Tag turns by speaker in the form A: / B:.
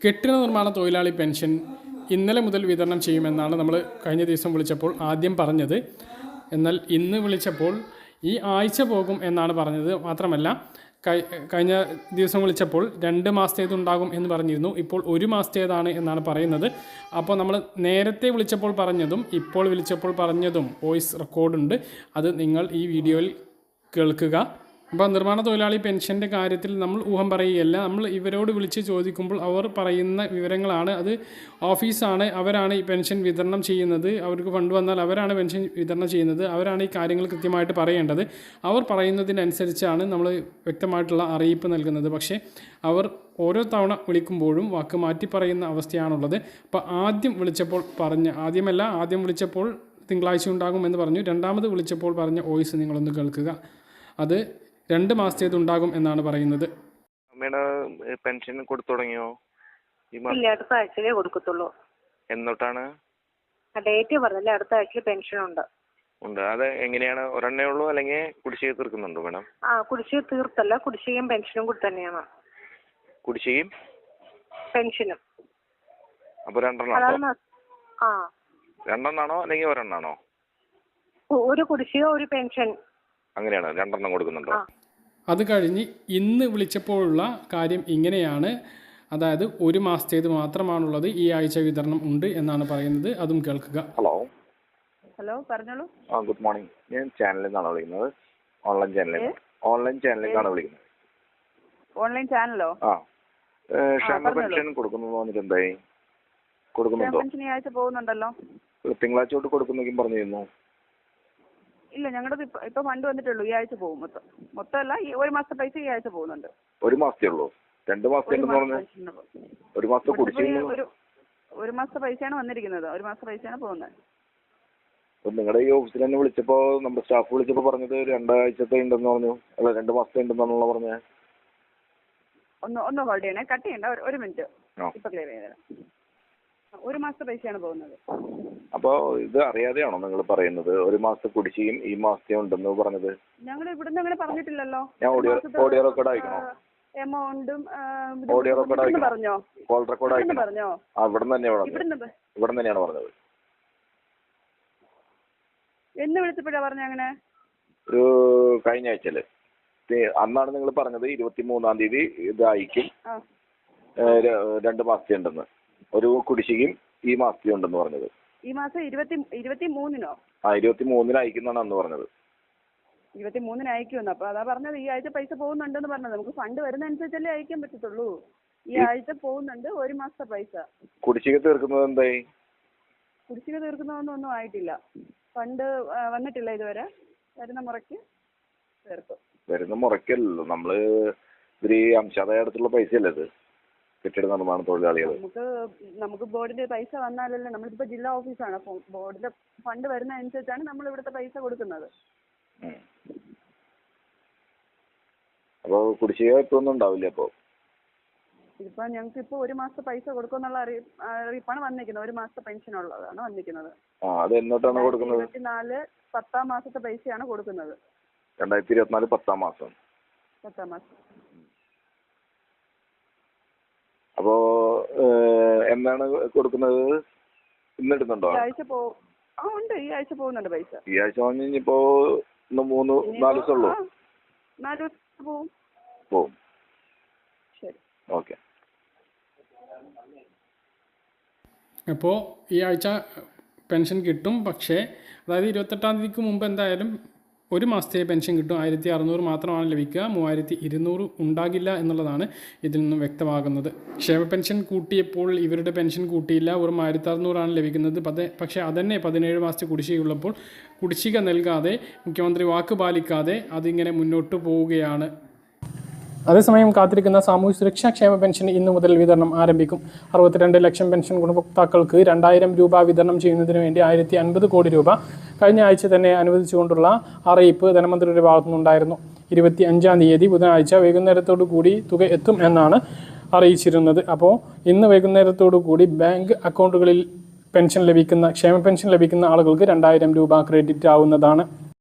A: കെട്ടിട നിർമ്മാണ തൊഴിലാളി പെൻഷൻ ഇന്നലെ മുതൽ വിതരണം ചെയ്യുമെന്നാണ് നമ്മൾ കഴിഞ്ഞ ദിവസം വിളിച്ചപ്പോൾ ആദ്യം പറഞ്ഞത്. എന്നാൽ ഇന്ന് വിളിച്ചപ്പോൾ ഈ ആഴ്ച പോകും എന്നാണ് പറഞ്ഞത്. മാത്രമല്ല കഴിഞ്ഞ ദിവസം വിളിച്ചപ്പോൾ 2 മാസത്തേതുണ്ടാകും എന്ന് പറഞ്ഞിരുന്നു. ഇപ്പോൾ 1 മാസത്തേതാണ് എന്നാണ് പറയുന്നത്. അപ്പോൾ നമ്മൾ നേരത്തെ വിളിച്ചപ്പോൾ പറഞ്ഞതും ഇപ്പോൾ വിളിച്ചപ്പോൾ പറഞ്ഞതും വോയിസ് റെക്കോർഡുണ്ട്. അത് നിങ്ങൾ ഈ വീഡിയോയിൽ കേൾക്കുക. അപ്പോൾ നിർമ്മാണ തൊഴിലാളി പെൻഷൻ്റെ കാര്യത്തിൽ നമ്മൾ ഊഹം പറയുകയല്ല. നമ്മൾ ഇവരോട് വിളിച്ച് ചോദിക്കുമ്പോൾ അവർ പറയുന്ന വിവരങ്ങളാണ്. അത് ഓഫീസാണ്, അവരാണ് ഈ പെൻഷൻ വിതരണം ചെയ്യുന്നത്. അവർക്ക് ഫണ്ട് വന്നാൽ അവരാണ് പെൻഷൻ വിതരണം ചെയ്യുന്നത്. അവരാണ് ഈ കാര്യങ്ങൾ കൃത്യമായിട്ട് പറയേണ്ടത്. അവർ പറയുന്നതിനനുസരിച്ചാണ് നമ്മൾ വ്യക്തമായിട്ടുള്ള അറിയിപ്പ് നൽകുന്നത്. പക്ഷേ അവർ ഓരോ തവണ വിളിക്കുമ്പോഴും വാക്ക് മാറ്റി പറയുന്ന അവസ്ഥയാണുള്ളത്. അപ്പോൾ ആദ്യം വിളിച്ചപ്പോൾ തിങ്കളാഴ്ച ഉണ്ടാകുമെന്ന് പറഞ്ഞു. രണ്ടാമത് വിളിച്ചപ്പോൾ പറഞ്ഞ വോയിസ് നിങ്ങളൊന്ന് കേൾക്കുക. അത് 2 മാസത്തേതുണ്ടാകും എന്നാണ് പറയുന്നത്.
B: പെൻഷൻ കൊടുത്തു തുടങ്ങിയോ?
C: ഇല്ല, അടുത്ത ആഴ്ചയിലേ കൊടുക്കത്തുള്ളൂ.
B: എന്നോട്ടാണ്
C: ഡേറ്റ് പറഞ്ഞില്ല, അടുത്ത ആഴ്ചയിൽ പെൻഷൻ ഉണ്ട്.
B: അത് എങ്ങനെയാണ്? ഒരെണ്ണേ ഉള്ളൂ അല്ലെങ്കിൽ കുടിശ്ശിക തീർക്കുന്നുണ്ടോ മേഡം?
C: കുടിശ്ശിക തീർത്തല്ല, കുടിശ്ശികയും പെൻഷനും കൂടി തന്നെയാണ്.
B: കുടിശ്ശികയും പെൻഷനും അപ്പൊ രണ്ടെണ്ണാണോ അല്ലെങ്കിൽ ഒരെണ്ണാണോ?
C: ഒരു കുടിശ്ശിക ഒരു പെൻഷൻ,
B: അങ്ങനെയാണ്. 2 എണ്ണം കൊടുക്കുന്നുണ്ടോ?
A: അത് കഴിഞ്ഞ് ഇന്ന് വിളിച്ചപ്പോഴുള്ള കാര്യം ഇങ്ങനെയാണ്. അതായത് 1 മാസത്തേത് മാത്രമാണുള്ളത്. ഈ ആഴ്ച വിതരണം ഉണ്ട് എന്നാണ് പറയുന്നത്. അതും കേൾക്കുക.
C: ഹലോ, പറഞ്ഞോളൂ.
B: Good morning. ഞാൻ ചാനലിൽ നിന്നാണ് വിളിക്കുന്നത്. ഓൺലൈൻ ചാനലിൽ നിന്നാണ് വിളിക്കുന്നത്.
C: ഓൺലൈൻ ചാനലോ?
B: ക്ഷേമ പെൻഷൻ കൊടുക്കുന്നു. എന്തായി? കൊടുക്കുന്നുണ്ടോ?
C: ഈ ആഴ്ച പോകുന്നുണ്ടല്ലോ.
B: തിങ്കളാഴ്ച തൊട്ട് കൊടുക്കുന്നെങ്കിലും പറഞ്ഞിരുന്നു.
C: ഇല്ല, ഞങ്ങളുടെ ഇപ്പൊ ഫണ്ട് വന്നിട്ടുള്ളൂ. ഈ ആഴ്ച പോകും. മൊത്തമല്ല, ഈ 1 മാസത്തെ പൈസ ഈ ആഴ്ച പോകുന്നുണ്ട്.
B: 1 മാസത്തേ ഉള്ളൂ? 2 മാസത്തെ 1 മാസത്തെ കുടിശ്ശിക.
C: 1 മാസത്തെ പൈസയാണ് വന്നിരിക്കുന്നത്. 1 മാസത്തെ പൈസയാണ് പോകുന്നത്.
B: നിങ്ങളുടെ ഈ ഓഫീസിൽ തന്നെ വിളിച്ചപ്പോ നമ്മുടെ സ്റ്റാഫ് വിളിച്ചപ്പോ പറഞ്ഞത് 2 ആഴ്ചത്തെ ഉണ്ടെന്ന് പറഞ്ഞു. അല്ല, 2 മാസത്തെ ഉണ്ടെന്നാണല്ലോ പറഞ്ഞത്.
C: ഒന്ന് ഹോൾഡ് ചെയ്യണേ, കട്ട് ചെയ്യണ്ട, 1 മിനിറ്റ്. ഇപ്പൊ ക്ലിയർ ചെയ്തരാം. 1 മാസത്തെ പൈസയാണ് പോകുന്നത്.
B: അപ്പൊ ഇത് അറിയാതെയാണോ നിങ്ങൾ പറയുന്നത്? 1 മാസത്തെ കുടിശ്ശികയും ഈ മാസത്തെ ഉണ്ടെന്ന് പറഞ്ഞത്?
C: ഞങ്ങൾ ഇവിടുന്ന് അങ്ങനെ പറഞ്ഞിട്ടില്ലല്ലോ.
B: ഞാൻ ഓഡിയോ റെക്കോർഡ് അയക്കണോ?
C: എമൗണ്ടും
B: ഓഡിയോ റെക്കോർഡ് അയക്കണം.
C: പറഞ്ഞോ?
B: കോൾ റെക്കോർഡ് അയക്കണം.
C: പറഞ്ഞോ?
B: ഇവിടെ തന്നെയാണ് പറഞ്ഞത്.
C: എന്ന് വിളിച്ചപ്പോഴാ പറഞ്ഞ? അങ്ങനെ
B: ഒരു കഴിഞ്ഞ ആഴ്ചയില് അന്നാണ് നിങ്ങൾ പറഞ്ഞത് 23-ാം തീയതി ഇത് അയക്കും, 2 മാസത്തെ ഉണ്ടെന്ന്. ഒരു കുടിശ്ശികയും ഈ മാസത്തെ ഉണ്ടെന്ന് പറഞ്ഞത്.
C: ഈ മാസം 23-നോ?
B: 23-ന് അയക്കുന്നതാണ് അന്ന് പറഞ്ഞത്.
C: 23-ന് അയക്കുമെന്ന്. അപ്പൊ അതാ പറഞ്ഞത് ഈ ആഴ്ച പൈസ പോകുന്നുണ്ടെന്ന് പറഞ്ഞത്. നമുക്ക് ഫണ്ട് വരുന്ന അനുസരിച്ചല്ലേ അയക്കാൻ പറ്റത്തുള്ളൂ. ഈ ആഴ്ച പോകുന്നുണ്ട് 1 മാസത്തെ പൈസ.
B: കുടിശ്ശിക തീർക്കുന്നത് എന്തായി?
C: കുടിശ്ശിക തീർക്കുന്നതൊന്നും ആയിട്ടില്ല. ഫണ്ട് വന്നിട്ടില്ല ഇതുവരെ. വരുന്ന മുറയ്ക്ക് തീർക്കും.
B: വരുന്ന മുറയ്ക്കല്ലോ, നമ്മള് ഇത്തിരി അംശാദായടുത്തുള്ള പൈസയല്ലേ ഇത്? കെട്ടിട നിർമ്മാണ തൊഴിലാളികൾ.
C: നമുക്ക് ബോർഡിന്റെ പൈസ വന്നാലല്ലേ. നമ്മളിപ്പോ ജില്ലാ ഓഫീസാണ്. ബോർഡിന്റെ ഫണ്ട് വരുന്ന അനുസരിച്ചാണ് നമ്മൾ ഇവിടുത്തെ പൈസ കൊടുക്കുന്നത്.
B: അപ്പൊ കുടിശ്ശിക ഇപ്പൊന്നും ഉണ്ടാവില്ല. അപ്പൊ
C: ഇപ്പൊ ഞങ്ങൾക്ക് ഇപ്പൊ 1 മാസത്തെ പൈസ കൊടുക്കുന്നുള്ള അറിയിപ്പാണ് വന്നിരിക്കുന്നത്. 1 മാസത്തെ പെൻഷൻ ഉള്ളതാണ് വന്നിരിക്കുന്നത്.
B: അത് എന്നോട്ടാണ് കൊടുക്കുന്നത്?
C: 2024 10-ാം മാസത്തെ പൈസയാണ് കൊടുക്കുന്നത്.
B: 2024 10-ാം മാസം. അപ്പോ എന്നാണ് കൊടുക്കുന്നത്? ഇന്നിടുന്നുണ്ടോ?
C: ഉണ്ട്, ഈ ആഴ്ച പോകുന്നുണ്ട് പൈസ.
B: ഈ ആഴ്ച ഇനിയിപ്പോ 3-4 ദിവസം ഉള്ളൂ.
C: 4 ദിവസം
B: പോവും.
C: ശരി,
B: ഓക്കെ.
A: അപ്പോൾ ഈ ആഴ്ച പെൻഷൻ കിട്ടും. പക്ഷേ അതായത് 28-ാം തീയതിക്ക് മുമ്പ് എന്തായാലും 1 മാസത്തെ പെൻഷൻ കിട്ടും. 1600 മാത്രമാണ് ലഭിക്കുക. 3200 ഉണ്ടാകില്ല എന്നുള്ളതാണ് ഇതിൽ നിന്നും വ്യക്തമാകുന്നത്. ക്ഷേമ പെൻഷൻ കൂട്ടിയപ്പോൾ ഇവരുടെ പെൻഷൻ കൂട്ടിയില്ല. വെറും 1600 ലഭിക്കുന്നത്. പക്ഷേ അതന്നെ 17 മാസത്തെ കുടിശ്ശികയുള്ളപ്പോൾ കുടിശ്ശിക നൽകാതെ മുഖ്യമന്ത്രി വാക്ക് പാലിക്കാതെ അതിങ്ങനെ മുന്നോട്ട് പോവുകയാണ്. അതേസമയം കാത്തിരിക്കുന്ന സാമൂഹ്യ സുരക്ഷാ ക്ഷേമ പെൻഷൻ ഇന്നു മുതൽ വിതരണം ആരംഭിക്കും. 62 ലക്ഷം പെൻഷൻ ഗുണഭോക്താക്കൾക്ക് 2000 രൂപ വിതരണം ചെയ്യുന്നതിന് വേണ്ടി 1050 കോടി രൂപ കഴിഞ്ഞ ആഴ്ച തന്നെ അനുവദിച്ചുകൊണ്ടുള്ള അറിയിപ്പ് ധനമന്ത്രിയുടെ ഭാഗത്തുനിന്നുണ്ടായിരുന്നു. 25-ാം തീയതി ബുധനാഴ്ച വൈകുന്നേരത്തോടു കൂടി തുക എത്തും എന്നാണ് അറിയിച്ചിരുന്നത്. അപ്പോൾ ഇന്ന് വൈകുന്നേരത്തോടു കൂടി ബാങ്ക് അക്കൗണ്ടുകളിൽ ക്ഷേമ പെൻഷൻ ലഭിക്കുന്ന ആളുകൾക്ക് 2000 രൂപ ക്രെഡിറ്റ് ആവുന്നതാണ്.